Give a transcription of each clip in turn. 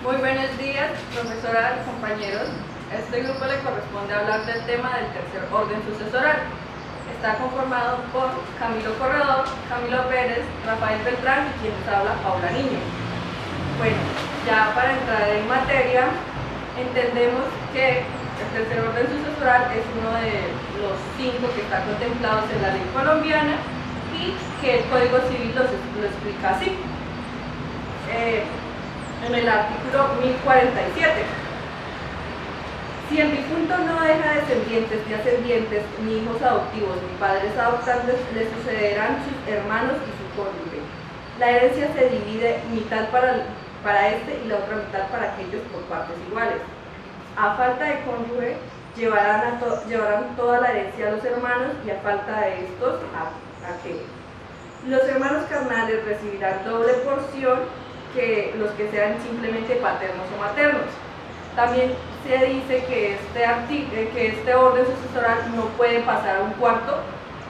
Muy buenos días, profesora, compañeros. A este grupo le corresponde hablar del tema del tercer orden sucesoral. Está conformado por Camilo Corredor, Camilo Pérez, Rafael Beltrán y quien les habla, Paula Niño. Bueno, ya para entrar en materia, entendemos que el tercer orden sucesoral es uno de los 5 que están contemplados en la ley colombiana y que el Código Civil lo explica así. En el artículo 1047. Si el difunto no deja descendientes ni ascendientes, ni hijos adoptivos, ni padres adoptantes, le sucederán sus hermanos y su cónyuge. La herencia se divide mitad para este y la otra mitad para aquellos por partes iguales. A falta de cónyuge, llevarán toda la herencia a los hermanos y a falta de estos, a aquellos. Los hermanos carnales recibirán doble porción que los que sean simplemente paternos o maternos. También se dice que este orden sucesoral no puede pasar a un cuarto,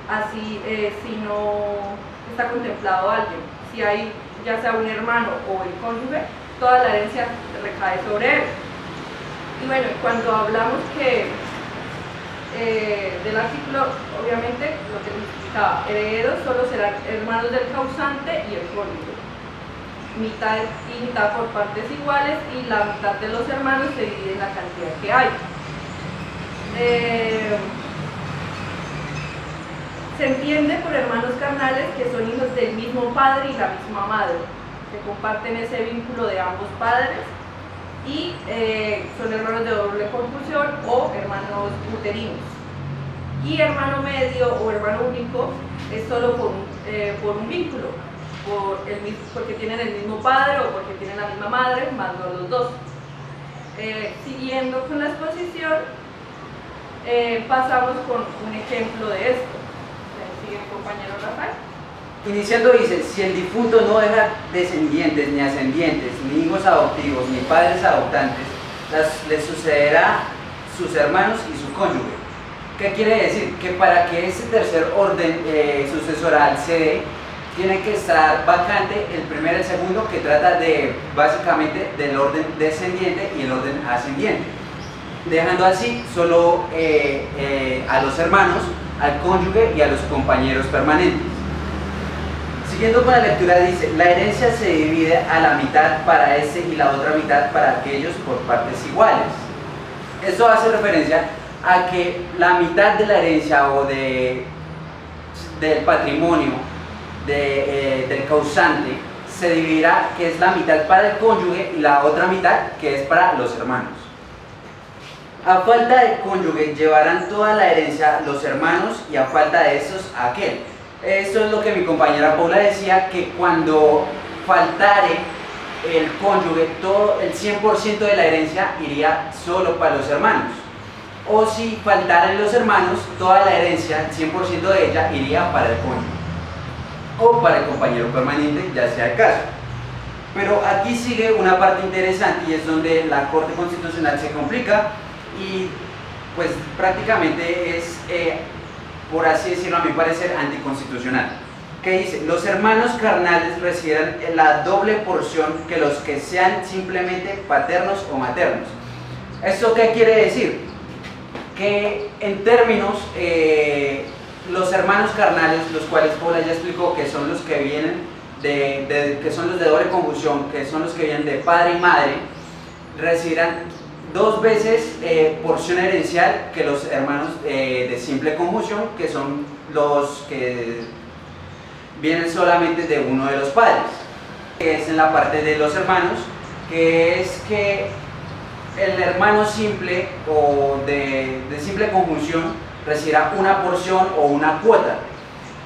así si no está contemplado alguien. Si hay ya sea un hermano o el cónyuge, toda la herencia recae sobre él. Y bueno, cuando hablamos del artículo, obviamente lo que les explicaba, herederos solo serán hermanos del causante y el cónyuge. Mitad y mitad por partes iguales, y la mitad de los hermanos se divide en la cantidad que hay. Se entiende por hermanos carnales que son hijos del mismo padre y la misma madre, que comparten ese vínculo de ambos padres y son hermanos de doble conjunción o hermanos uterinos. Y hermano medio o hermano único es solo por un vínculo, porque tienen el mismo padre o porque tienen la misma madre, más no los dos. Siguiendo con la exposición, pasamos con un ejemplo de esto. Sigue el compañero Rafael. Iniciando dice, si el difunto no deja descendientes ni ascendientes, ni hijos adoptivos, ni padres adoptantes, les sucederá sus hermanos y su cónyuge. ¿Qué quiere decir? Que para que ese tercer orden sucesoral se dé, tiene que estar vacante el primero y el segundo, que trata básicamente del orden descendiente y el orden ascendiente, dejando así solo a los hermanos, al cónyuge y a los compañeros permanentes. Siguiendo con la lectura dice, la herencia se divide a la mitad para este y la otra mitad para aquellos por partes iguales. Esto hace referencia a que la mitad de la herencia o del patrimonio del causante se dividirá, que es la mitad para el cónyuge y la otra mitad que es para los hermanos. A falta de cónyuge llevarán toda la herencia los hermanos y a falta de estos aquel. Esto es lo que mi compañera Paula decía, que cuando faltare el cónyuge, todo el 100% de la herencia iría solo para los hermanos. O si faltaran los hermanos, toda la herencia, el 100% de ella iría para el cónyuge o para el compañero permanente, ya sea el caso. Pero aquí sigue una parte interesante y es donde la Corte Constitucional se complica y pues prácticamente es, por así decirlo, a mi parecer, anticonstitucional. Que dice, los hermanos carnales recibirán la doble porción que los que sean simplemente paternos o maternos. ¿Esto qué quiere decir? Que en términos, los hermanos carnales, los cuales Paula ya explicó que son los que vienen que son los de doble conjunción, que son los que vienen de padre y madre, recibirán 2 veces porción herencial que los hermanos de simple conjunción, que son los que vienen solamente de uno de los padres. Es en la parte de los hermanos, que es que el hermano simple o de simple conjunción recibirá una porción o una cuota,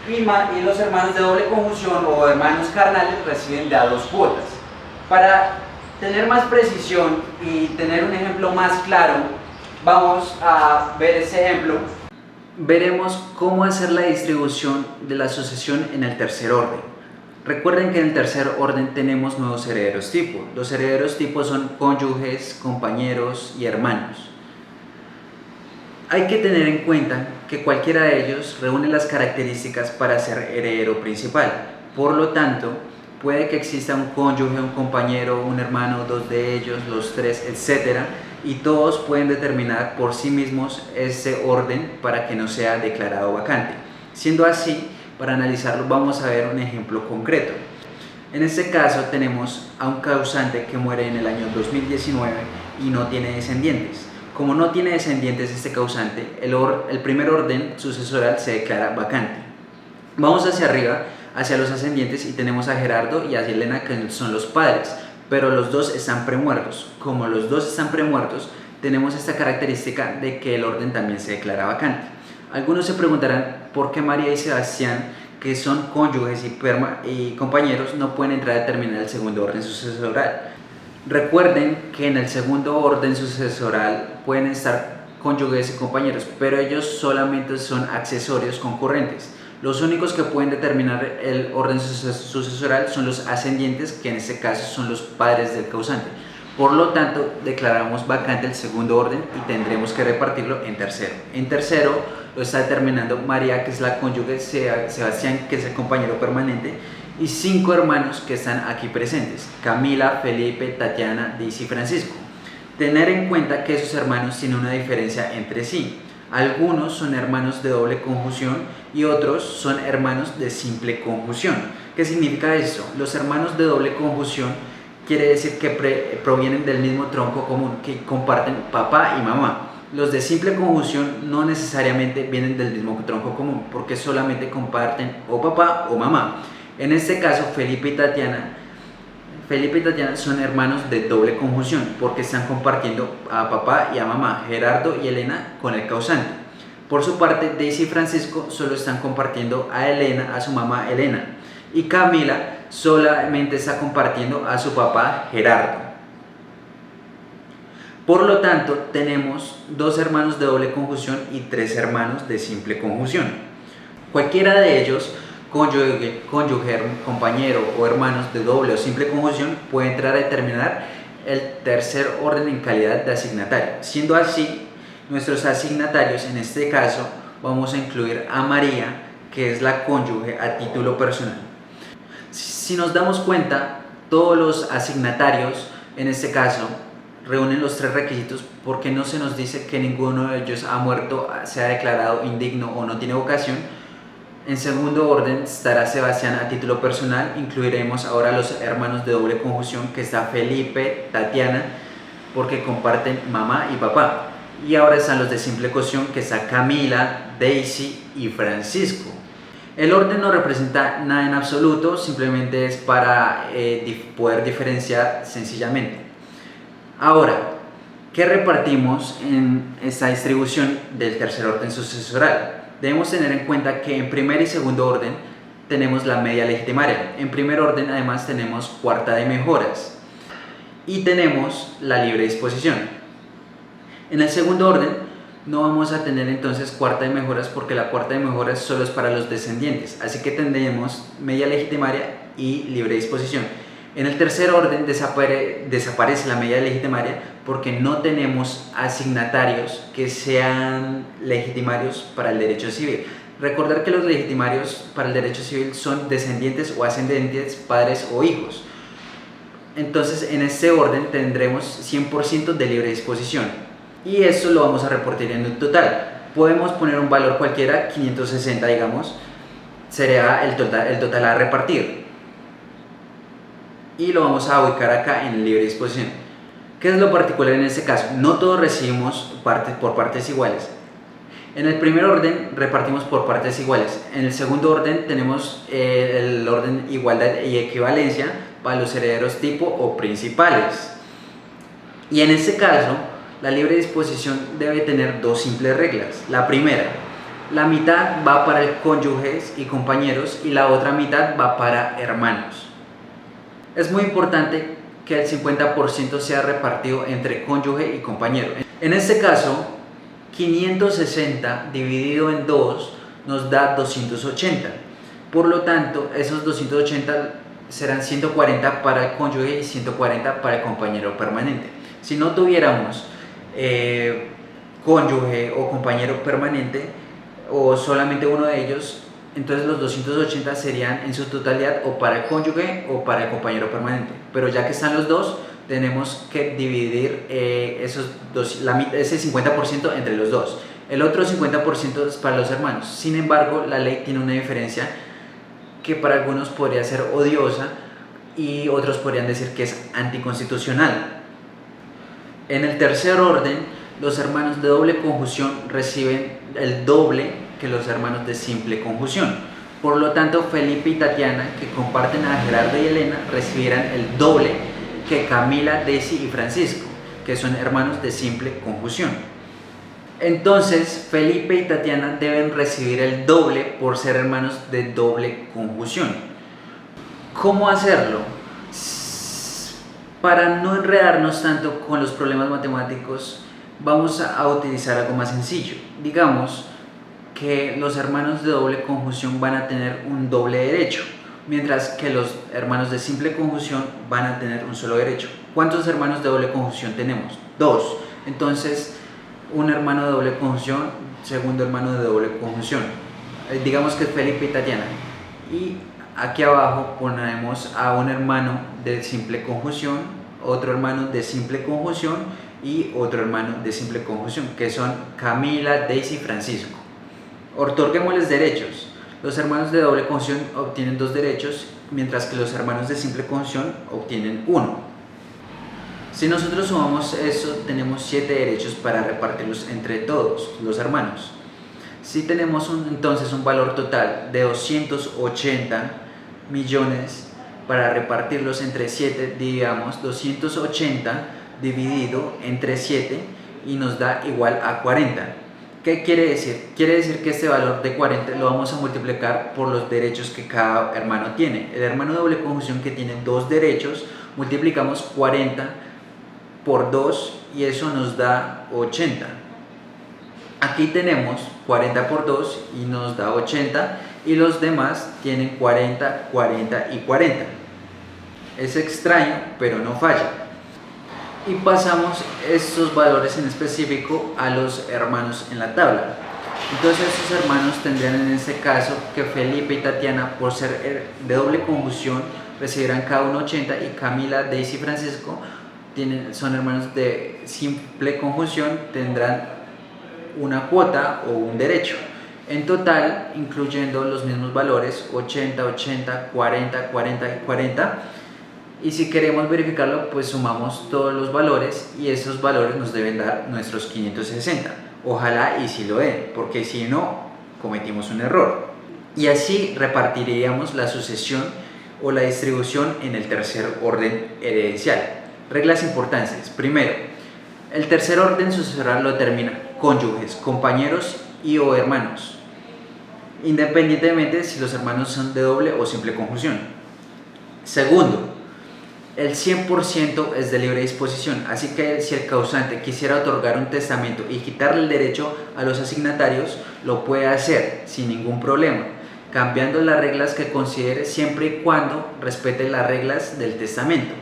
y los hermanos de doble conjunción o hermanos carnales reciben de a 2 cuotas. Para tener más precisión y tener un ejemplo más claro, vamos a ver ese ejemplo. Veremos cómo hacer la distribución de la sucesión en el tercer orden. Recuerden que en el tercer orden tenemos nuevos herederos tipo. Los herederos tipo son cónyuges, compañeros y hermanos. Hay que tener en cuenta que cualquiera de ellos reúne las características para ser heredero principal. Por lo tanto, Puede que exista un cónyuge, un compañero, un hermano, dos de ellos, los tres, etc. Y todos pueden determinar por sí mismos ese orden para que no sea declarado vacante. Siendo así, para analizarlo vamos a ver un ejemplo concreto. En este caso tenemos a un causante que muere en el año 2019 y no tiene descendientes. Como no tiene descendientes este causante, el primer orden sucesoral se declara vacante. Vamos hacia arriba, hacia los ascendientes, y tenemos a Gerardo y a Elena, que son los padres, pero los dos están premuertos. Como los dos están premuertos, tenemos esta característica de que el orden también se declara vacante. Algunos se preguntarán por qué María y Sebastián, que son cónyuges y compañeros, no pueden entrar a determinar el segundo orden sucesoral. Recuerden que en el segundo orden sucesoral pueden estar cónyuges y compañeros, pero ellos solamente son accesorios concurrentes. Los únicos que pueden determinar el orden sucesoral son los ascendientes, que en este caso son los padres del causante. Por lo tanto, declaramos vacante el segundo orden y tendremos que repartirlo en tercero. En tercero lo está determinando María, que es la cónyuge, Sebastián, que es el compañero permanente, y 5 hermanos que están aquí presentes: Camila, Felipe, Tatiana, Daisy y Francisco. Tener en cuenta que esos hermanos tienen una diferencia entre sí. Algunos son hermanos de doble conjunción y otros son hermanos de simple conjunción. ¿Qué significa eso? Los hermanos de doble conjunción quiere decir que provienen del mismo tronco común, que comparten papá y mamá. Los de simple conjunción no necesariamente vienen del mismo tronco común, porque solamente comparten o papá o mamá. En este caso, Felipe y Tatiana son hermanos de doble conjunción, porque están compartiendo a papá y a mamá, Gerardo y Elena, con el causante. Por su parte, Daisy y Francisco solo están compartiendo a Elena, a su mamá Elena, y Camila solamente está compartiendo a su papá Gerardo. Por lo tanto, tenemos 2 hermanos de doble conjunción y 3 hermanos de simple conjunción. Cualquiera de ellos, cónyuge, compañero o hermanos de doble o simple conjunción, puede entrar a determinar el tercer orden en calidad de asignatario. Siendo así, nuestros asignatarios, en este caso, vamos a incluir a María, que es la cónyuge a título personal. Si nos damos cuenta, todos los asignatarios, en este caso, reúnen los 3 requisitos, porque no se nos dice que ninguno de ellos ha muerto, se ha declarado indigno o no tiene vocación. En segundo orden estará Sebastián a título personal. Incluiremos ahora los hermanos de doble conjunción, que está Felipe, Tatiana, porque comparten mamá y papá. Y ahora están los de simple conjunción, que está Camila, Daisy y Francisco. El orden no representa nada en absoluto, simplemente es para poder diferenciar sencillamente. Ahora, ¿qué repartimos en esta distribución del tercer orden sucesoral? Debemos tener en cuenta que en primer y segundo orden tenemos la media legitimaria. En primer orden, además, tenemos cuarta de mejoras y tenemos la libre disposición. En el segundo orden no vamos a tener entonces cuarta de mejoras, porque la cuarta de mejoras solo es para los descendientes, así que tendremos media legitimaria y libre disposición. En el tercer orden desaparece la media legitimaria, porque no tenemos asignatarios que sean legitimarios para el derecho civil. Recordar que los legitimarios para el derecho civil son descendientes o ascendentes, padres o hijos. Entonces, en este orden tendremos 100% de libre disposición, y esto lo vamos a repartir en un total. Podemos poner un valor cualquiera, 560 digamos, sería el total a repartir, y lo vamos a ubicar acá en libre disposición. ¿Qué es lo particular en este caso? No todos recibimos por partes iguales. En el primer orden repartimos por partes iguales. En el segundo orden tenemos el orden igualdad y equivalencia para los herederos tipo o principales. Y en este caso, la libre disposición debe tener 2 simples reglas. La primera, la mitad va para el cónyuges y compañeros, y la otra mitad va para hermanos. Es muy importante que el 50% sea repartido entre cónyuge y compañero. En este caso, 560 dividido en 2 nos da 280. Por lo tanto, esos 280 serán 140 para el cónyuge y 140 para el compañero permanente. Si no tuviéramos cónyuge o compañero permanente, o solamente uno de ellos, entonces los 280 serían en su totalidad o para el cónyuge o para el compañero permanente. Pero ya que están los dos, tenemos que dividir ese 50% entre los dos. El otro 50% es para los hermanos. Sin embargo, la ley tiene una diferencia que para algunos podría ser odiosa y otros podrían decir que es anticonstitucional. En el tercer orden, los hermanos de doble conjunción reciben el doble que los hermanos de simple conjunción. Por lo tanto, Felipe y Tatiana, que comparten a Gerardo y Elena, recibirán el doble que Camila, Daisy y Francisco, que son hermanos de simple conjunción. Entonces, Felipe y Tatiana deben recibir el doble por ser hermanos de doble conjunción. ¿Cómo hacerlo? Para no enredarnos tanto con los problemas matemáticos, vamos a utilizar algo más sencillo. Digamos que los hermanos de doble conjunción van a tener un doble derecho, mientras que los hermanos de simple conjunción van a tener un solo derecho. ¿Cuántos hermanos de doble conjunción tenemos? 2. Entonces, un hermano de doble conjunción, segundo hermano de doble conjunción. Digamos que es Felipe y Tatiana. Y aquí abajo ponemos a un hermano de simple conjunción, otro hermano de simple conjunción y otro hermano de simple conjunción, que son Camila, Daisy y Francisco. Otorguémosles derechos. Los hermanos de doble conjunción obtienen 2 derechos, mientras que los hermanos de simple conjunción obtienen 1. Si nosotros sumamos eso, tenemos 7 derechos para repartirlos entre todos los hermanos. Si tenemos entonces un valor total de 280 millones para repartirlos entre 7, dividamos 280 dividido entre 7 y nos da igual a 40. ¿Qué quiere decir? Quiere decir que este valor de 40 lo vamos a multiplicar por los derechos que cada hermano tiene. El hermano de doble conjunción, que tiene 2 derechos, multiplicamos 40 por 2 y eso nos da 80. Aquí tenemos 40 por 2 y nos da 80, y los demás tienen 40, 40 y 40. Es extraño, pero no falla. Y pasamos estos valores en específico a los hermanos en la tabla. Entonces estos hermanos tendrían en este caso que Felipe y Tatiana, por ser de doble conjunción, recibirán cada uno 80, y Camila, Daisy y Francisco son hermanos de simple conjunción, tendrán una cuota o un derecho. En total, incluyendo los mismos valores, 80, 80, 40, 40 y 40. Y si queremos verificarlo, pues sumamos todos los valores y esos valores nos deben dar nuestros 560. Ojalá y si lo den, porque si no, cometimos un error. Y así repartiríamos la sucesión o la distribución en el tercer orden herencial. Reglas importantes. Primero, el tercer orden sucesoral lo determina cónyuges, compañeros y o hermanos, independientemente si los hermanos son de doble o simple conjunción. Segundo, el 100% es de libre disposición, así que si el causante quisiera otorgar un testamento y quitarle el derecho a los asignatarios, lo puede hacer sin ningún problema, cambiando las reglas que considere, siempre y cuando respete las reglas del testamento.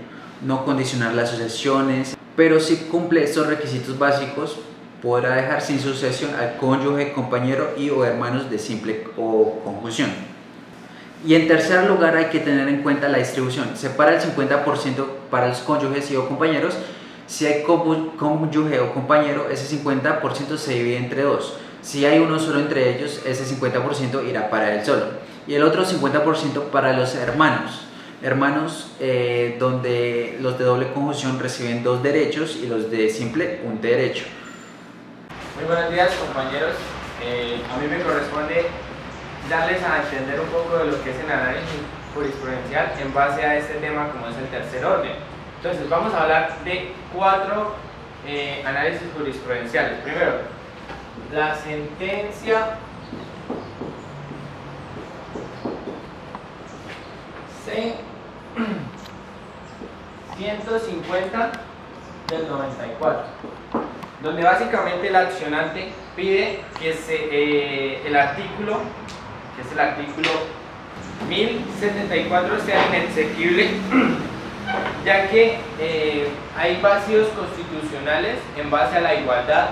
No condicionar las sucesiones, pero si cumple estos requisitos básicos, podrá dejar sin sucesión al cónyuge, compañero y o hermanos de simple o conjunción. Y en tercer lugar, hay que tener en cuenta la distribución. Separa el 50% para los cónyuges y o compañeros. Si hay cónyuge o compañero, ese 50% se divide entre 2. Si hay uno solo entre ellos, ese 50% irá para él solo. Y el otro 50% para los hermanos. Donde los de doble conjunción reciben 2 derechos y los de simple un derecho. Muy buenos días, compañeros. A mí me corresponde darles a entender un poco de lo que es el análisis jurisprudencial en base a este tema, como es el tercer orden. Entonces vamos a hablar de 4 análisis jurisprudenciales. Primero, la sentencia C-150 del 94, donde básicamente el accionante pide que el artículo, que es el artículo 1074, sea inexequible, ya que hay vacíos constitucionales en base a la igualdad,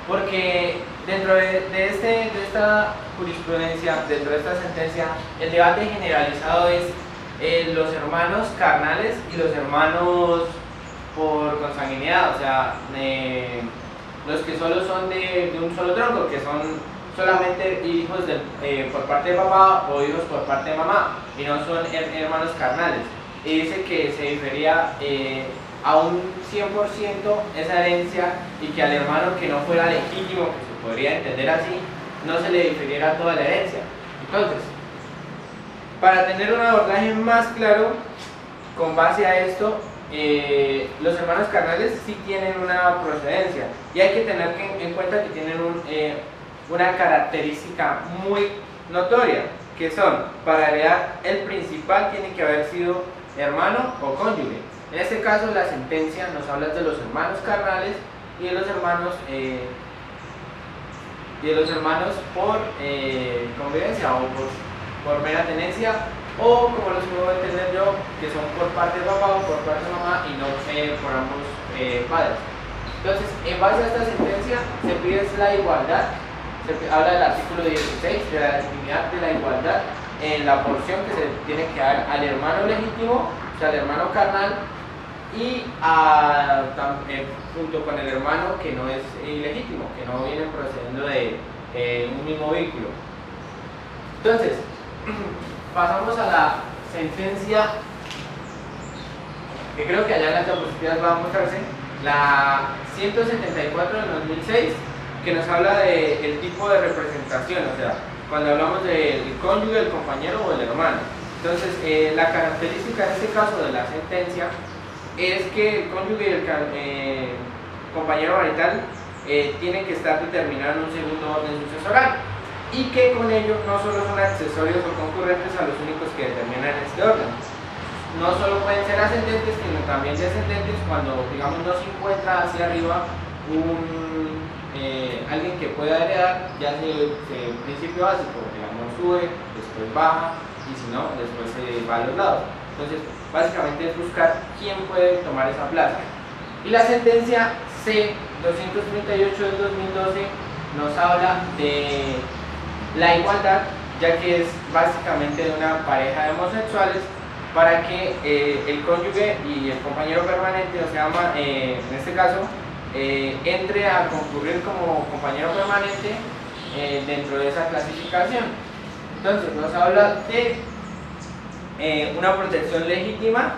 porque Dentro de esta jurisprudencia, dentro de esta sentencia, el debate generalizado es los hermanos carnales y los hermanos por consanguinidad, o sea, los que solo son de un solo tronco, que son solamente hijos por parte de papá o hijos por parte de mamá, y no son hermanos carnales. Y dice que se difería a un 100% esa herencia, y que al hermano que no fuera legítimo, que se podría entender así, no se le difiriera toda la herencia. Entonces, para tener un abordaje más claro, con base a esto, los hermanos carnales sí tienen una procedencia, y hay que tener en cuenta que tienen una característica muy notoria, que son, para heredar el principal tiene que haber sido hermano o cónyuge. En este caso la sentencia nos habla de los hermanos carnales y de los hermanos por convivencia o por mera tenencia, o como los puedo entender yo, que son por parte de papá o por parte de mamá, y no por ambos padres. Entonces, en base a esta sentencia se pide la igualdad. Se habla del artículo 16 de la legitimidad de la igualdad en la porción que se tiene que dar al hermano legítimo, o sea, al hermano carnal, y junto con el hermano que no es ilegítimo, que no viene procediendo de un mismo vínculo. Entonces, pasamos a la sentencia, que creo que allá en las diapositivas va a mostrarse, la 174 del 2006, que nos habla del tipo de representación, o sea, cuando hablamos del cónyuge, el compañero o el hermano. Entonces, la característica en este caso de la sentencia es que el cónyuge y el compañero marital tienen que estar determinados en un segundo orden sucesoral, y que con ello no solo son accesorios o concurrentes a los únicos que determinan este orden. No solo pueden ser ascendentes, sino también descendentes cuando, digamos, no se encuentra hacia arriba alguien que pueda heredar, ya sea principio básico, digamos, sube, después baja, y si no, después se va a los lados. Entonces, básicamente es buscar quién puede tomar esa plaza. Y la sentencia C-238 del 2012 nos habla de la igualdad, ya que es básicamente de una pareja de homosexuales, para que el cónyuge y el compañero permanente, o sea, en este caso, entre a concurrir como compañero permanente dentro de esa clasificación. Entonces nos habla de una protección legítima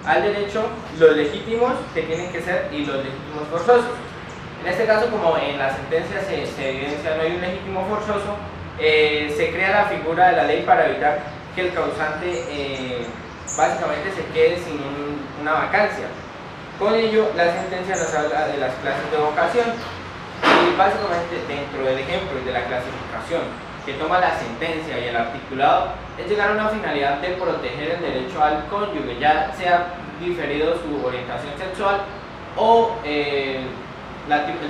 al derecho, los legítimos que tienen que ser y los legítimos forzosos. En este caso, como en la sentencia se evidencia no hay un legítimo forzoso, se crea la figura de la ley para evitar que el causante básicamente se quede sin una vacancia. Con ello, la sentencia nos habla de las clases de vocación, y básicamente dentro del ejemplo y de la clasificación que toma la sentencia y el articulado es llegar a una finalidad de proteger el derecho al cónyuge, ya sea diferido su orientación sexual o el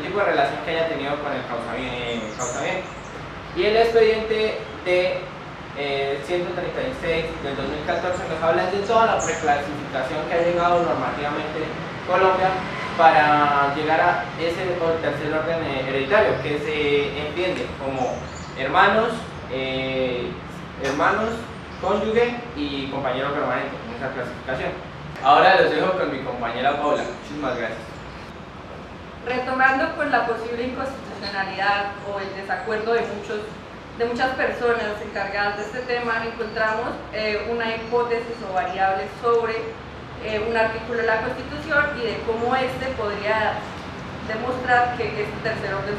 tipo de relación que haya tenido con el causamiento. Y el expediente de 136 del 2014 nos habla de toda la preclasificación que ha llegado normativamente Colombia para llegar a ese tercer orden hereditario, que se entiende como hermanos, cónyuge y compañero permanente en esa clasificación. Ahora los dejo con mi compañera Paula. Muchísimas gracias. Retomando con la posible inconstitucionalidad o el desacuerdo de muchas personas encargadas de este tema, encontramos una hipótesis o variables sobre un artículo de la Constitución y de cómo este podría demostrar que este tercer orden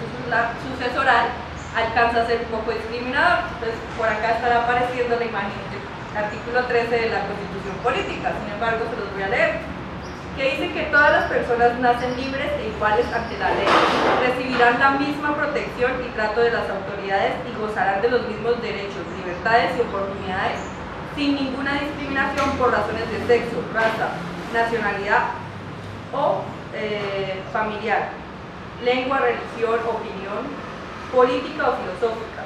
sucesoral alcanza a ser un poco discriminador. Entonces, por acá estará apareciendo la imagen del artículo 13 de la Constitución Política, sin embargo, se los voy a leer, que dice que todas las personas nacen libres e iguales ante la ley, recibirán la misma protección y trato de las autoridades y gozarán de los mismos derechos, libertades y oportunidades, sin ninguna discriminación por razones de sexo, raza, nacionalidad o familiar, lengua, religión, opinión, política o filosófica.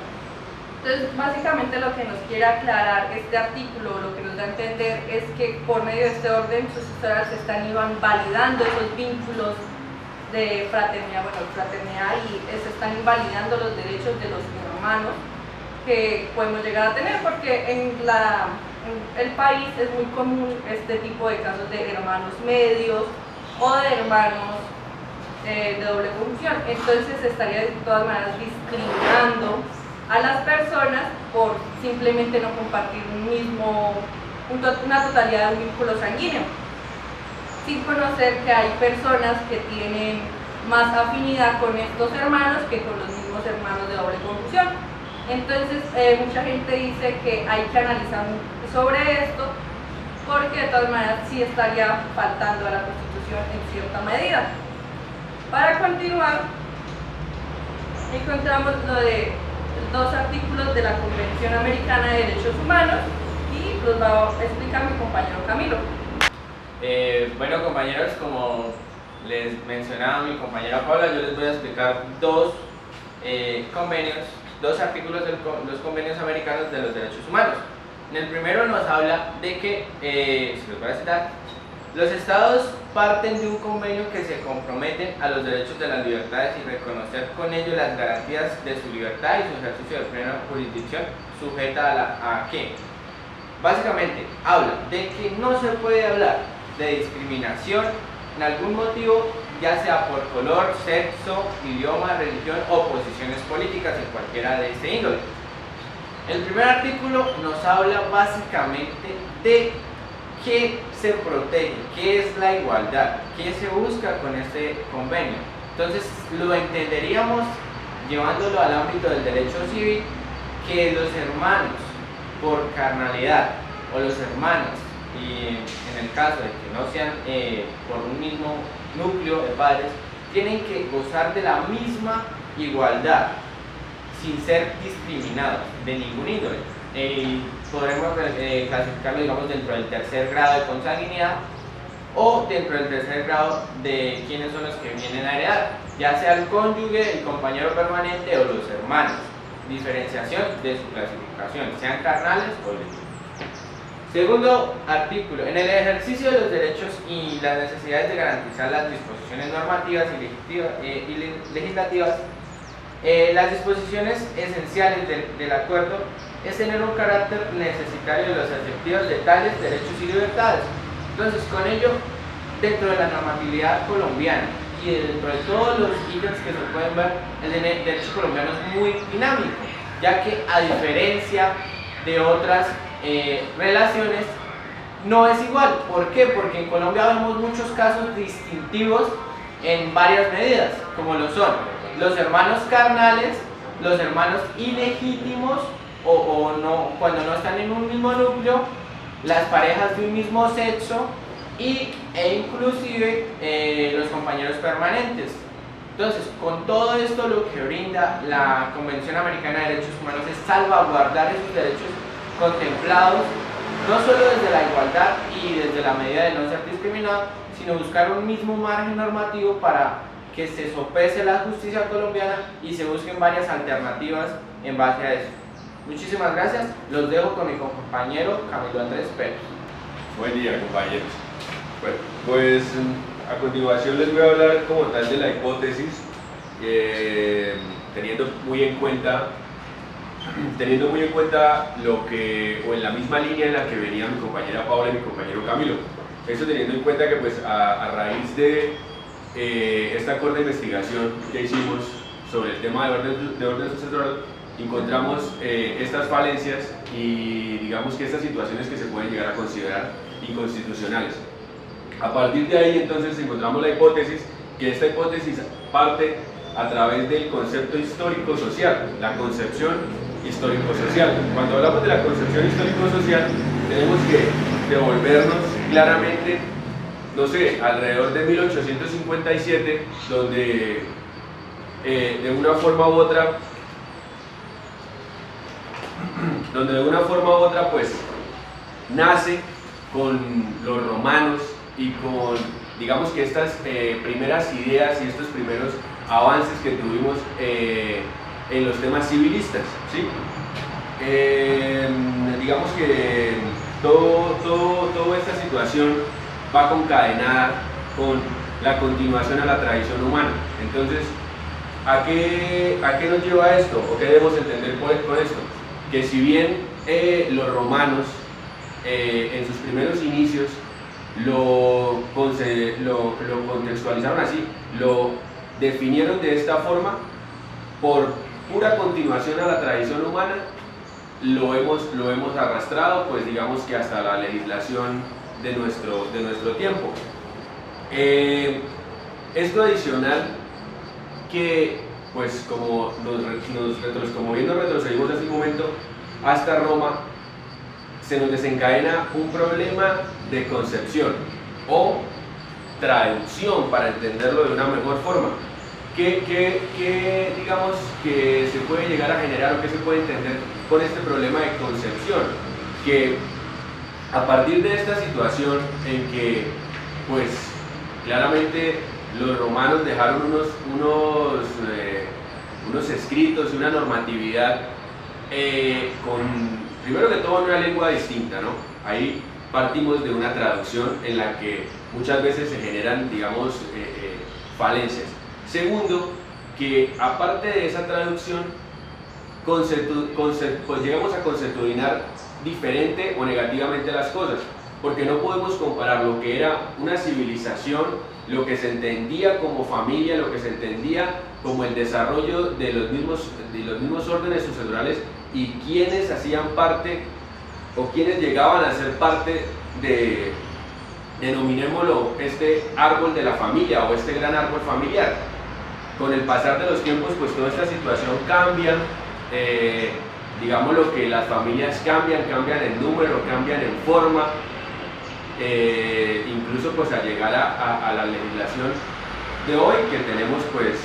Entonces, básicamente lo que nos quiere aclarar este artículo, lo que nos da a entender es que por medio de este orden sucesoral se iban validando esos vínculos de fraternidad, y se están invalidando los derechos de los hermanos que podemos llegar a tener, porque en el país es muy común este tipo de casos de hermanos medios o de hermanos de doble conjunción. Entonces se estaría de todas maneras discriminando a las personas por simplemente no compartir una totalidad de un vínculo sanguíneo, sin conocer que hay personas que tienen más afinidad con estos hermanos que con los mismos hermanos de doble conjunción. Entonces mucha gente dice que hay que analizar sobre esto, porque de todas maneras sí estaría faltando a la Constitución en cierta medida. Para continuar, encontramos lo de 2 artículos de la Convención Americana de Derechos Humanos y los va a explicar mi compañero Camilo. Bueno, compañeros, como les mencionaba mi compañera Paula, yo les voy a explicar 2 artículos de los convenios americanos de los derechos humanos. En el primero nos habla de que, si los voy a citar, los estados parten de un convenio que se comprometen a los derechos de las libertades y reconocer con ello las garantías de su libertad y su ejercicio de plena jurisdicción sujeta a que, básicamente, habla de que no se puede hablar de discriminación en algún motivo, ya sea por color, sexo, idioma, religión o posiciones políticas en cualquiera de este índole. El primer artículo nos habla básicamente de qué se protege, qué es la igualdad, qué se busca con este convenio. Entonces lo entenderíamos llevándolo al ámbito del derecho civil, que los hermanos por carnalidad o los hermanos, y en el caso de que no sean por un mismo núcleo de padres, tienen que gozar de la misma igualdad sin ser discriminados de ningún índole. Podremos clasificarlo, digamos, dentro del tercer grado de consanguinidad o dentro del tercer grado de quiénes son los que vienen a heredar, ya sea el cónyuge, el compañero permanente o los hermanos. Diferenciación de su clasificación, sean carnales o legítimos. Segundo artículo, en el ejercicio de los derechos y las necesidades de garantizar las disposiciones normativas y legislativas, las disposiciones esenciales del acuerdo es tener un carácter necesitario de los efectivos de tales derechos y libertades. Entonces, con ello, dentro de la normatividad colombiana y dentro de todos los ítems que se pueden ver, el derecho colombiano es muy dinámico, ya que a diferencia de otras relaciones, no es igual. ¿Por qué? Porque en Colombia vemos muchos casos distintivos en varias medidas, como lo son los hermanos carnales, los hermanos ilegítimos o no, cuando no están en un mismo núcleo, las parejas de un mismo sexo e inclusive los compañeros permanentes. Entonces, con todo esto, lo que brinda la Convención Americana de Derechos Humanos es salvaguardar esos derechos contemplados, no solo desde la igualdad y desde la medida de no ser discriminado, sino buscar un mismo margen normativo para que se sopese la justicia colombiana y se busquen varias alternativas en base a eso. Muchísimas gracias, los dejo con mi compañero Camilo Andrés Pérez. Buen día, compañeros. Bueno, pues a continuación les voy a hablar como tal de la hipótesis, teniendo muy en cuenta lo que, o en la misma línea en la que venía mi compañera Paula y mi compañero Camilo. Eso teniendo en cuenta que pues a raíz de esta corta investigación que hicimos sobre el tema de orden sucesoral, encontramos estas falencias y digamos que estas situaciones que se pueden llegar a considerar inconstitucionales. A partir de ahí entonces encontramos la hipótesis, que esta hipótesis parte a través del concepto histórico-social, la concepción histórico-social. Cuando hablamos de la concepción histórico-social, tenemos que devolvernos claramente, no sé, alrededor de 1857, donde de una forma u otra pues nace con los romanos y con, digamos que estas primeras ideas y estos primeros avances que tuvimos en los temas civilistas, ¿sí? Digamos que toda esta situación va concadenada con la continuación a la tradición humana. Entonces, ¿a qué nos lleva esto? ¿O qué debemos entender con esto? Que si bien los romanos en sus primeros inicios lo contextualizaron así, lo definieron de esta forma, por pura continuación a la tradición humana, lo hemos arrastrado, pues digamos que hasta la legislación de nuestro tiempo. Es tradicional que, pues como bien nos retrocedimos hace un momento, hasta Roma, se nos desencadena un problema de concepción o traducción, para entenderlo de una mejor forma. ¿Qué digamos que se puede llegar a generar o qué se puede entender con este problema de concepción? Que a partir de esta situación en que, pues, claramente los romanos dejaron unos escritos y una normatividad con, primero que todo, una lengua distinta, ¿no? Ahí partimos de una traducción en la que muchas veces se generan, digamos, falencias. Segundo, que aparte de esa traducción, pues llegamos a conceptualizar diferente o negativamente las cosas, porque no podemos comparar lo que era una civilización, lo que se entendía como familia, lo que se entendía como el desarrollo de los mismos órdenes sucesorales, y quienes hacían parte o quienes llegaban a ser parte de, denominémoslo, este árbol de la familia o este gran árbol familiar. Con el pasar de los tiempos, pues toda esta situación cambia, digamos lo que las familias cambian en número, cambian en forma, incluso pues a llegar a la legislación de hoy, que tenemos pues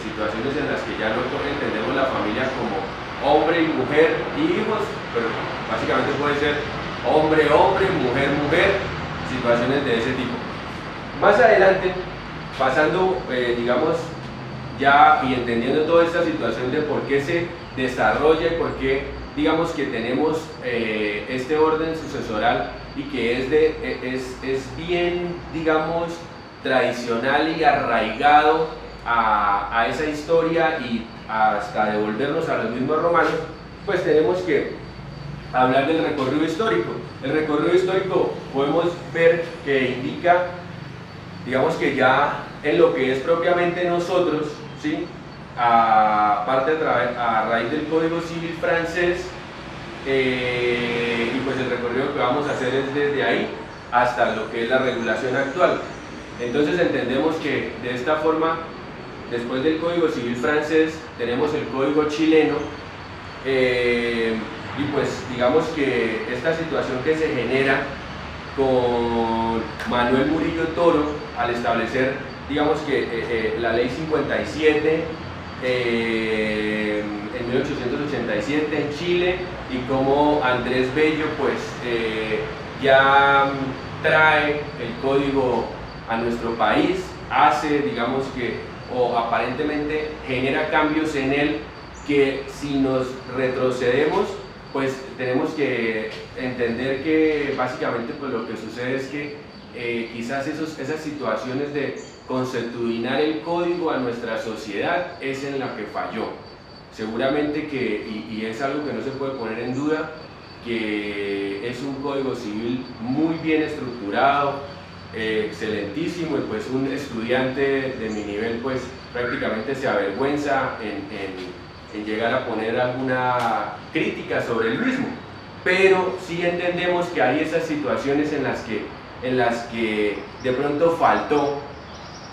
situaciones en las que ya no entendemos la familia como hombre y mujer y hijos, pero básicamente puede ser hombre, mujer, situaciones de ese tipo. Más adelante, pasando, digamos, ya y entendiendo toda esta situación de por qué se desarrolla y por qué, digamos, que tenemos este orden sucesoral y que es bien, digamos, tradicional y arraigado a esa historia y hasta devolvernos a los mismos romanos, pues tenemos que hablar del recorrido histórico. El recorrido histórico podemos ver que indica, digamos, que ya en lo que es propiamente nosotros, ¿sí? A raíz del Código Civil francés, y pues el recorrido que vamos a hacer es desde ahí hasta lo que es la regulación actual. Entonces entendemos que de esta forma, después del Código Civil francés, tenemos el Código chileno, y pues digamos que esta situación que se genera con Manuel Murillo Toro al establecer, digamos que la ley 57 en 1887 en Chile, y como Andrés Bello pues ya trae el código a nuestro país, hace, digamos que, o aparentemente genera cambios en él que, si nos retrocedemos, pues tenemos que entender que básicamente pues lo que sucede es que quizás esas situaciones de constituir el código a nuestra sociedad es en la que falló. Seguramente que, y es algo que no se puede poner en duda, que es un código civil muy bien estructurado, excelentísimo, y pues un estudiante de mi nivel pues prácticamente se avergüenza en llegar a poner alguna crítica sobre el mismo, pero sí entendemos que hay esas situaciones en las que de pronto faltó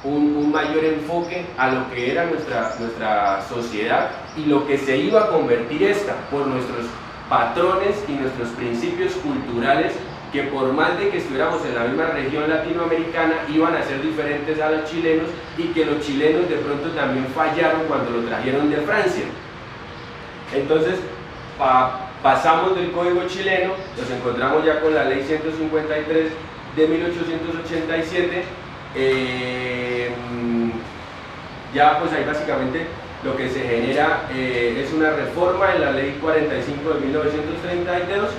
un mayor enfoque a lo que era nuestra sociedad y lo que se iba a convertir esta por nuestros patrones y nuestros principios culturales, que por más de que estuviéramos en la misma región latinoamericana, iban a ser diferentes a los chilenos, y que los chilenos de pronto también fallaron cuando lo trajeron de Francia. Entonces pasamos del código chileno, nos encontramos ya con la ley 153 de 1887, ya pues ahí básicamente lo que se genera es una reforma en la ley 45 de 1932,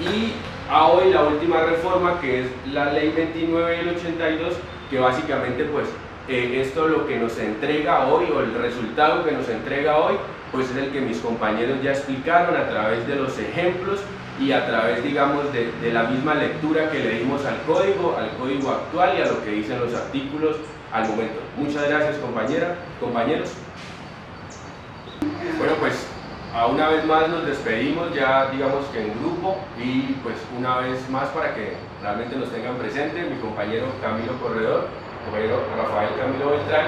y a hoy la última reforma, que es la ley 29 del 82, que básicamente pues esto lo que nos entrega hoy, o el resultado que nos entrega hoy, pues es el que mis compañeros ya explicaron a través de los ejemplos y a través, digamos, de la misma lectura que le dimos al código actual y a lo que dicen los artículos al momento. Muchas gracias, compañeros. Bueno, pues una vez más nos despedimos, ya digamos que en grupo, y pues una vez más para que realmente nos tengan presente, mi compañero Camilo Corredor, compañero Rafael Camilo Beltrán,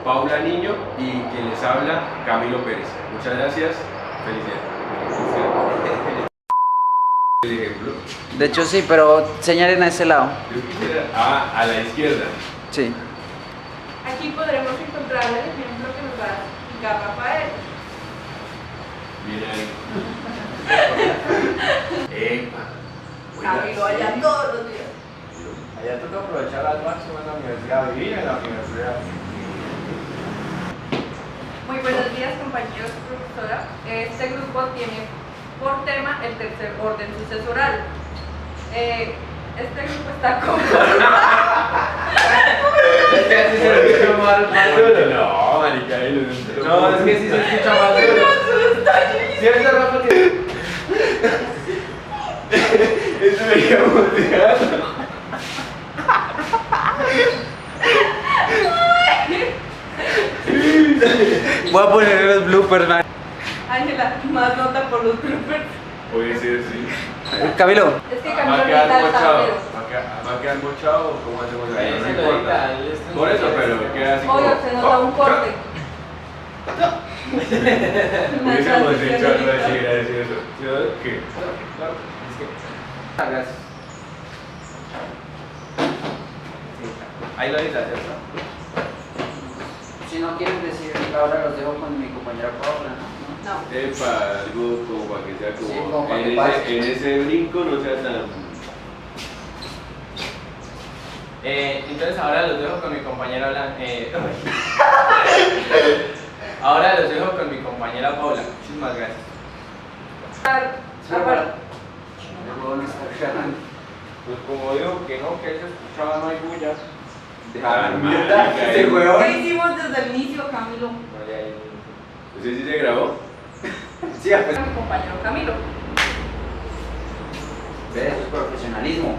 Paula Niño y quien les habla, Camilo Pérez. Muchas gracias, felicidades. El ejemplo. De hecho sí, pero señalen a ese lado. Yo quisiera, a la izquierda. Sí. Aquí podremos encontrar el ejemplo que nos va a explicar Rafael. Mira ahí. Epa. Camilo allá todos los días. Allá toca aprovechar al máximo en la universidad, vivir en la universidad. Muy buenos días, compañeros y profesora. Este grupo tiene por tema el tercer orden sucesoral. Este grupo está conformado. Es que así se escucha más duro. No, marica, No, es que sí se escucha más duro. ¿Cierto, Rafa? Eso me quedó emocionado. Voy a poner los bloopers, man. Ángela, más nota por los bloopers. Puede ser, sí. Camilo. Es que ¿Va Camilo a quedar ahorita está bochado? pero. ¿Va a quedar bochado o cómo hacemos ahí? Ahí No se lo importa. edita, esto Por no eso, quiere pero decir. queda así como... Obvio, se nos da un corte. Hubiésemos hecho algo así gracioso. ¿Qué? Claro, es que... Gracias. Sí, ahí lo editas, ¿cierto? Si no quieren decir, ahora los dejo con mi compañera Paula, ¿no? No. Epa, algo como para que sea Sí, como... como para que en pase. ese brinco no sea tan... Entonces ahora los dejo con mi compañera ahora los dejo con mi compañera Paula. Muchísimas gracias. Pues como digo que no, que se escuchaba, no hay bulla. Este huevón. ¿Qué hicimos desde el inicio, Camilo? No, ya hay- ¿Usted sí se grabó? Sí, pues. Mi compañero Camilo. Eso es profesionalismo.